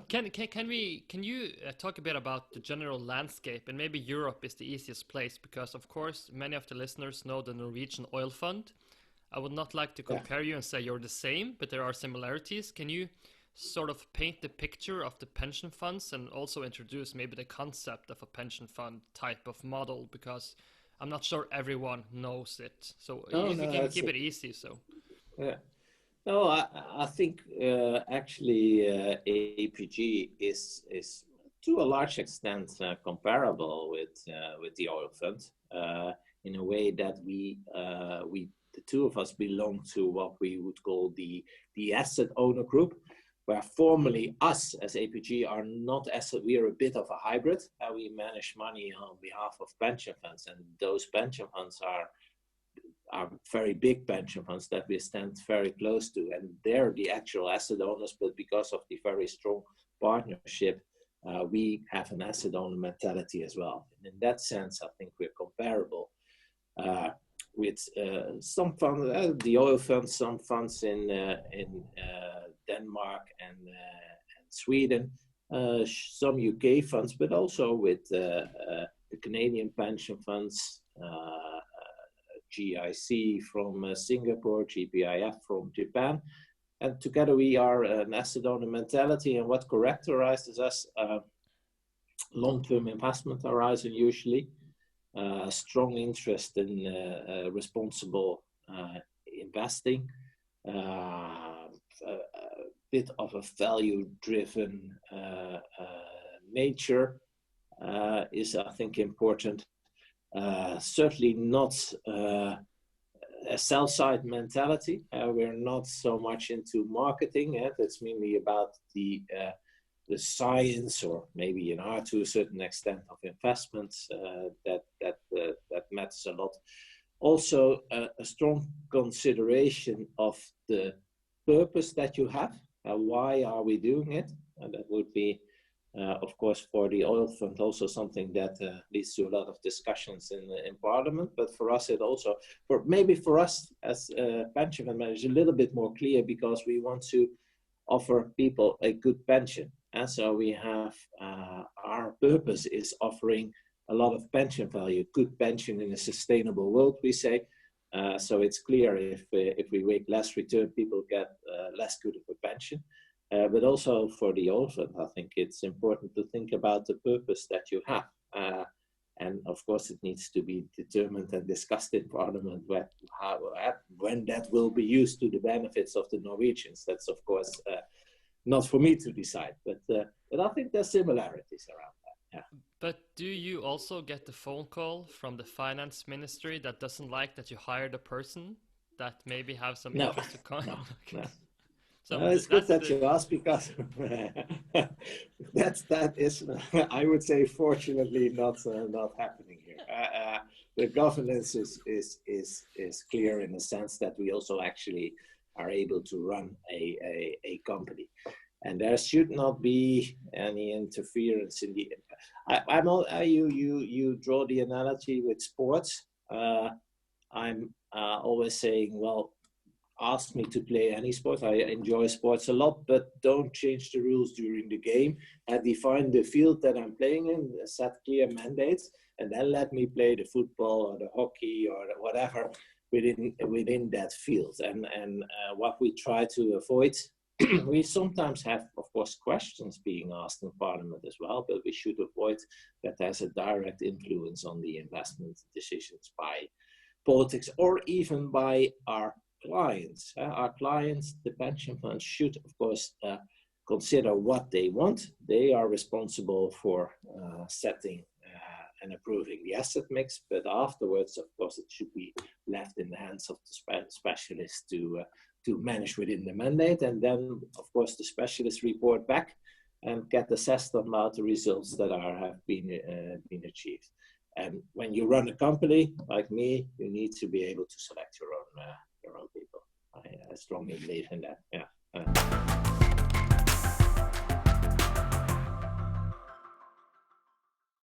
Can you talk a bit about the general landscape, and maybe Europe is the easiest place because of course many of the listeners know the Norwegian oil fund. I would not like to Yeah. compare you and say you're the same, but there are similarities. Can you sort of paint the picture of the pension funds and also introduce maybe the concept of a pension fund type of model, because I'm not sure everyone knows it. So No, if you no, can that's keep it easy, so. yeah. No, I think actually APG is to a large extent comparable with the oil fund in a way that we the two of us belong to what we would call the asset owner group, where formerly us as APG are not asset. We are a bit of a hybrid. We manage money on behalf of pension funds, and those pension funds are very big pension funds that we stand very close to, and they're the actual asset owners. But because of the very strong partnership, we have an asset owner mentality as well. And in that sense, I think we're comparable with some funds, the oil funds, some funds in Denmark and Sweden, some UK funds, but also with the Canadian pension funds. GIC from Singapore, GPIF from Japan, and together we are an asset owner mentality. And what characterizes us, long-term investment horizon usually, strong interest in responsible investing, a bit of a value-driven nature is, I think, important. Certainly not a sell-side mentality. We're not so much into marketing. That's mainly about the science, or maybe an art to a certain extent, of investments. That matters a lot. Also, a strong consideration of the purpose that you have. Why are we doing it? And that would be, of course, for the oil fund, also something that leads to a lot of discussions in Parliament. But for us, it also, for us as pension fund managers, a little bit more clear, because we want to offer people a good pension. And so we have our purpose is offering a lot of pension value, good pension in a sustainable world, we say. So it's clear if we make less return, people get less good of a pension. But also for the oil fund, I think it's important to think about the purpose that you have. And of course, it needs to be determined and discussed in Parliament when that will be used to the benefits of the Norwegians. That's, of course, not for me to decide. But I think there's similarities around that. Yeah. But do you also get the phone call from the finance ministry that doesn't like that you hired a person that maybe have some No, interest to come? no, Okay. no. So It's good that's that the you ask, because that is, I would say, fortunately not happening here. The governance is clear in the sense that we also actually are able to run a company, and there should not be any interference in the. I'm not. You draw the analogy with sports. I'm always saying, well, ask me to play any sport. I enjoy sports a lot, but don't change the rules during the game. And define the field that I'm playing in, set clear mandates, and then let me play the football or the hockey or whatever within that field. And what we try to avoid, we sometimes have, of course, questions being asked in Parliament as well, but we should avoid that there's a direct influence on the investment decisions by politics or even by our clients. Our clients, the pension funds, should, of course, consider what they want. They are responsible for setting and approving the asset mix, but afterwards, of course, it should be left in the hands of the specialists to manage within the mandate. And then, of course, the specialists report back and get assessed about the results that have been achieved. And when you run a company like me, you need to be able to select your own people. I strongly believe in that. Yeah.